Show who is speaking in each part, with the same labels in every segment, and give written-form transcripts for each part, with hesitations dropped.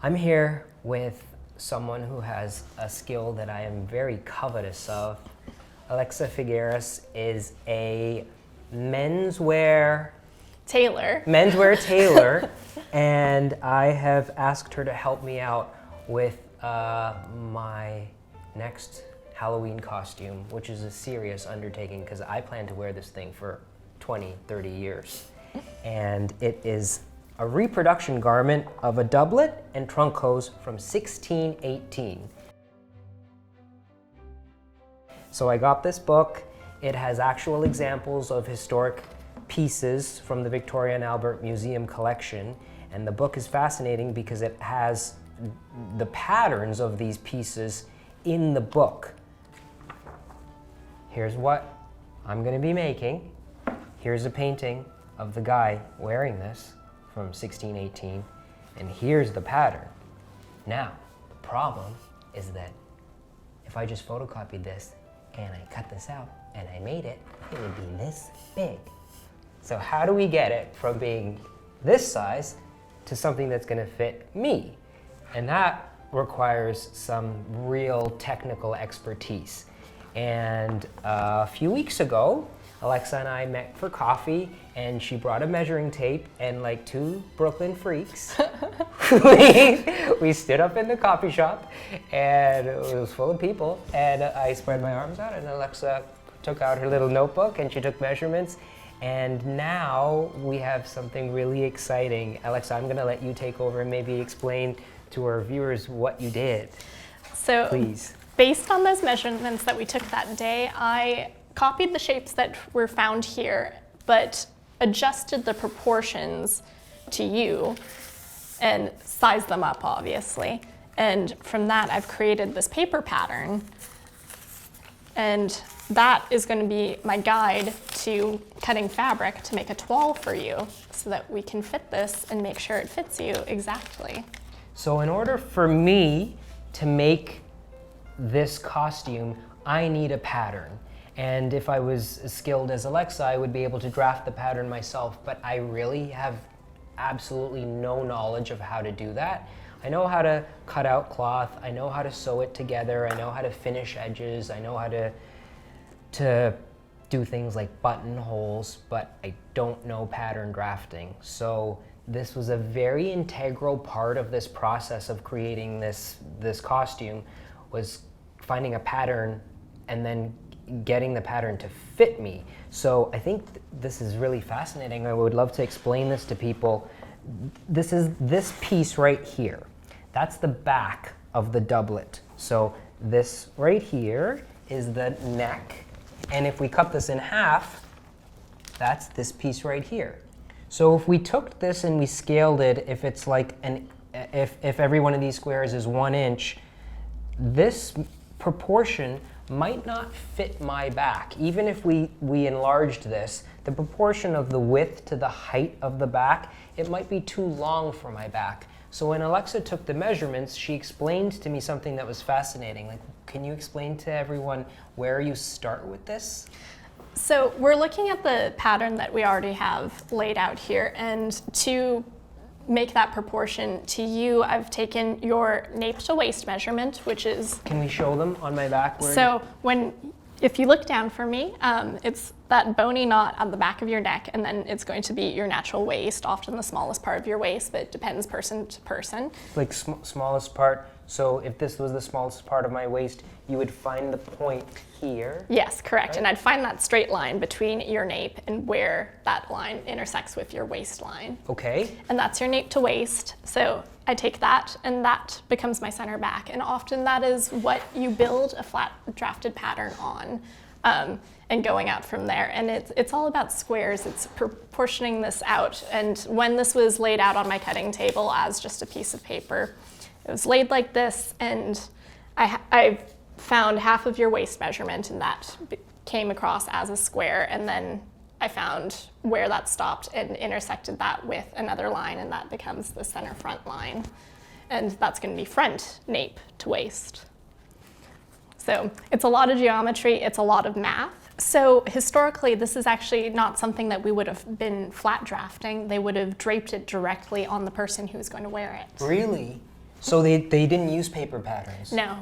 Speaker 1: I'm here with someone who has a skill that I am very covetous of. Alexa Figuerres is a menswear
Speaker 2: tailor,
Speaker 1: and I have asked her to help me out with my next Halloween costume, which is a serious undertaking because I plan to wear this thing for 20, 30 years. And it is a reproduction garment of a doublet and trunk hose from 1618. So I got this book. It has actual examples of historic pieces from the Victoria and Albert Museum collection. And the book is fascinating because it has the patterns of these pieces in the book. Here's what I'm gonna be making. Here's a painting of the guy wearing this from 1618, and here's the pattern. Now, the problem is that if I just photocopied this and I cut this out and I made it, it would be this big. So how do we get it from being this size to something that's gonna fit me? And that requires some real technical expertise. And a few weeks ago, Alexa and I met for coffee, and she brought a measuring tape, and like two Brooklyn freaks, we stood up in the coffee shop, and it was full of people, and I spread my arms out, and Alexa took out her little notebook, and she took measurements, and now we have something really exciting. Alexa, I'm gonna let you take over and maybe explain to our viewers what you did.
Speaker 2: So,
Speaker 1: please.
Speaker 2: Based on those measurements that we took that day, I copied the shapes that were found here, but adjusted the proportions to you and sized them up, obviously. And from that, I've created this paper pattern. And that is going to be my guide to cutting fabric to make a toile for you so that we can fit this and make sure it fits you exactly.
Speaker 1: So in order for me to make this costume, I need a pattern. And if I was as skilled as Alexa, I would be able to draft the pattern myself, but I really have absolutely no knowledge of how to do that. I know how to cut out cloth, I know how to sew it together, I know how to finish edges, I know how to do things like buttonholes, but I don't know pattern drafting. So this was a very integral part of this process of creating this costume, was finding a pattern and then getting the pattern to fit me. So I think this is really fascinating. I would love to explain this to people. This is this piece right here. That's the back of the doublet. So this right here is the neck. And if we cut this in half, that's this piece right here. So if we took this and we scaled it, if it's like if every one of these squares is 1 inch, this proportion might not fit my back. Even if we enlarged this, the proportion of the width to the height of the back, it might be too long for my back. So when Alexa took the measurements, she explained to me something that was fascinating. Like, can you explain to everyone where you start with this?
Speaker 2: So we're looking at the pattern that we already have laid out here, and to make that proportion to you, I've taken your nape to waist measurement, which is...
Speaker 1: Can we show them on my back?
Speaker 2: So if you look down for me, it's that bony knot on the back of your neck, and then it's going to be your natural waist, often the smallest part of your waist, but it depends person to person.
Speaker 1: Like smallest part, so if this was the smallest part of my waist, you would find the point here?
Speaker 2: Yes, correct,
Speaker 1: right?
Speaker 2: And I'd find that straight line between your nape and where that line intersects with your waistline.
Speaker 1: Okay.
Speaker 2: And that's your nape to waist, so I take that, and that becomes my center back. And often that is what you build a flat drafted pattern on, and going out from there. And it's all about squares. It's proportioning this out. And when this was laid out on my cutting table as just a piece of paper, it was laid like this, and I found half of your waist measurement, and that came across as a square, and then I found where that stopped and intersected that with another line, and that becomes the center front line. And that's going to be front nape to waist. So it's a lot of geometry, it's a lot of math. So historically, this is actually not something that we would have been flat drafting. They would have draped it directly on the person who's going to wear it.
Speaker 1: Really? So they didn't use paper patterns?
Speaker 2: No.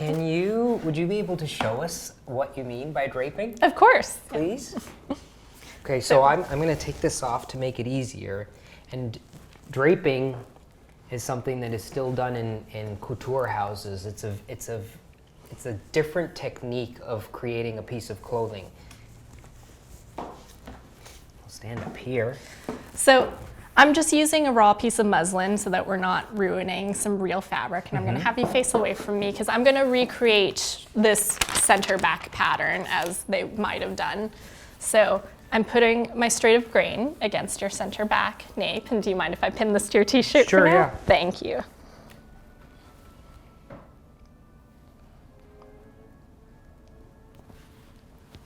Speaker 1: Would you be able to show us what you mean by draping?
Speaker 2: Of course.
Speaker 1: Please? Okay, so I'm going to take this off to make it easier. And draping is something that is still done in couture houses. It's a different technique of creating a piece of clothing. I'll stand up here.
Speaker 2: So I'm just using a raw piece of muslin so that we're not ruining some real fabric. And I'm going to have you face away from me because I'm going to recreate this center back pattern as they might have done. So I'm putting my straight of grain against your center back nape. And do you mind if I pin this to your t-shirt
Speaker 1: Sure,
Speaker 2: for now?
Speaker 1: yeah.
Speaker 2: Thank you.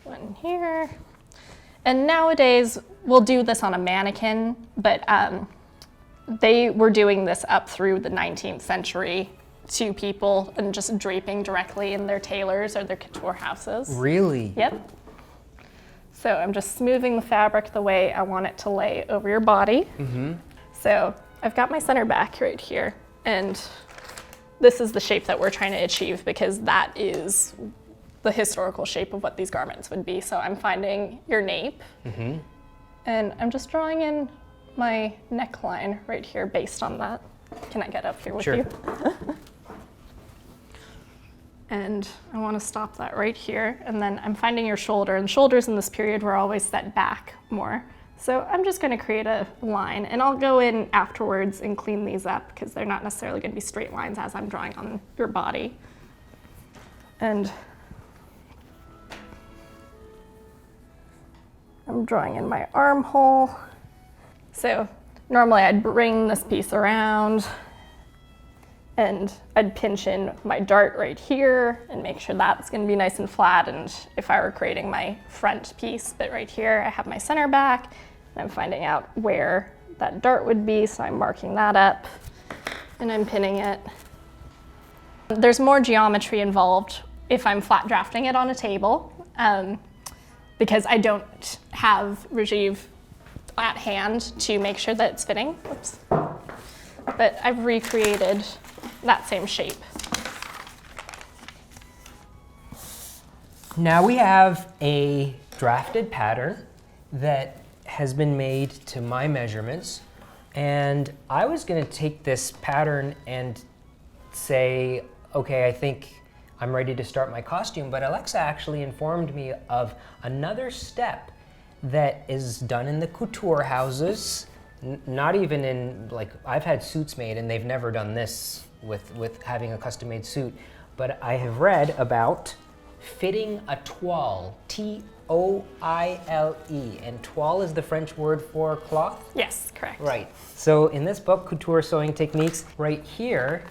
Speaker 2: One here. And nowadays, we'll do this on a mannequin, but they were doing this up through the 19th century to people and just draping directly in their tailors or their couture houses.
Speaker 1: Really?
Speaker 2: Yep. So I'm just smoothing the fabric the way I want it to lay over your body.
Speaker 1: Mm-hmm.
Speaker 2: So I've got my center back right here, and this is the shape that we're trying to achieve because that is the historical shape of what these garments would be. So I'm finding your nape, and I'm just drawing in my neckline right here based on that. Can I get up here with
Speaker 1: Sure.
Speaker 2: you? And I want to stop that right here. And then I'm finding your shoulder, and shoulders in this period were always set back more. So I'm just going to create a line, and I'll go in afterwards and clean these up because they're not necessarily going to be straight lines as I'm drawing on your body. And I'm drawing in my armhole. So normally I'd bring this piece around and I'd pinch in my dart right here and make sure that's going to be nice and flat. And if I were creating my front piece, but right here I have my center back and I'm finding out where that dart would be. So I'm marking that up and I'm pinning it. There's more geometry involved if I'm flat drafting it on a table. Because I don't have Rajiv at hand to make sure that it's fitting. Whoops. But I've recreated that same shape.
Speaker 1: Now we have a drafted pattern that has been made to my measurements. And I was going to take this pattern and say, okay, I think I'm ready to start my costume, but Alexa actually informed me of another step that is done in the couture houses, not even in, like, I've had suits made and they've never done this with having a custom made suit, but I have read about fitting a toile, Toile, and toile is the French word for cloth?
Speaker 2: Yes, correct.
Speaker 1: Right, so in this book, Couture Sewing Techniques, right here,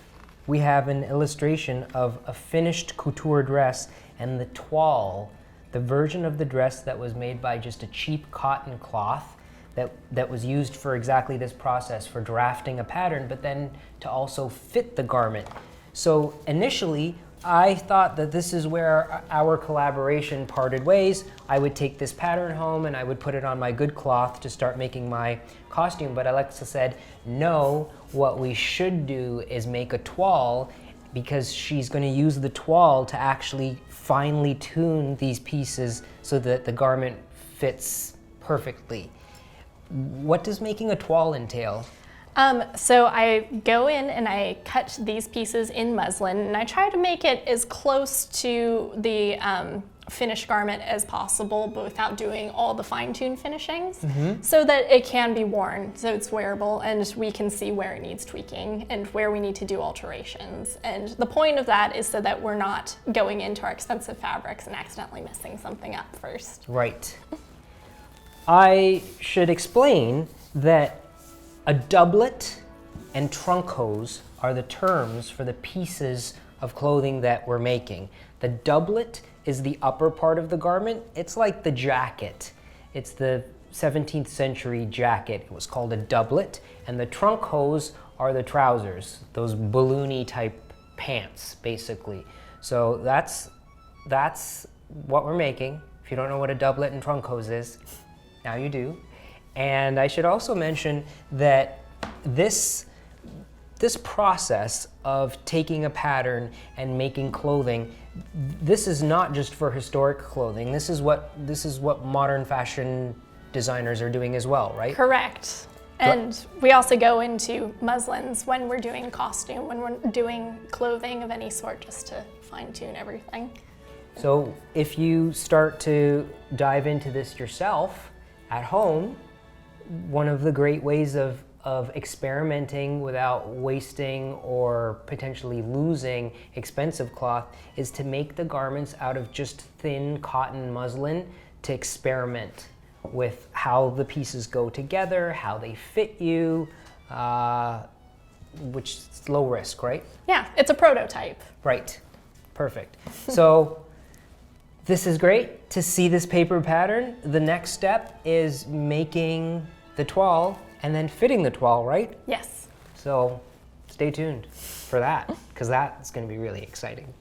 Speaker 1: we have an illustration of a finished couture dress and the toile, the version of the dress that was made by just a cheap cotton cloth that was used for exactly this process, for drafting a pattern, but then to also fit the garment. So initially, I thought that this is where our collaboration parted ways. I would take this pattern home and I would put it on my good cloth to start making my costume, but Alexa said, no, what we should do is make a toile, because she's going to use the toile to actually finely tune these pieces so that the garment fits perfectly. What does making a toile entail?
Speaker 2: So I go in and I cut these pieces in muslin, and I try to make it as close to the finished garment as possible, but without doing all the fine-tuned finishings, so that it can be worn, so it's wearable, and we can see where it needs tweaking and where we need to do alterations. And the point of that is so that we're not going into our expensive fabrics and accidentally messing something up first.
Speaker 1: Right. I should explain that a doublet and trunk hose are the terms for the pieces of clothing that we're making. The doublet is the upper part of the garment. It's like the jacket. It's the 17th century jacket. It was called a doublet. And the trunk hose are the trousers, those balloony type pants, basically. So that's what we're making. If you don't know what a doublet and trunk hose is, now you do. And I should also mention that this this process of taking a pattern and making clothing, this is not just for historic clothing. This is what modern fashion designers are doing as well, right?
Speaker 2: Correct. And we also go into muslins when we're doing costume, when we're doing clothing of any sort, just to fine tune everything.
Speaker 1: So if you start to dive into this yourself at home, one of the great ways of experimenting without wasting or potentially losing expensive cloth is to make the garments out of just thin cotton muslin, to experiment with how the pieces go together, how they fit you, which is low risk, right?
Speaker 2: Yeah, it's a prototype.
Speaker 1: Right, perfect. So this is great to see this paper pattern. The next step is making the toile and then fitting the toile, right?
Speaker 2: Yes.
Speaker 1: So stay tuned for that, because that's going to be really exciting.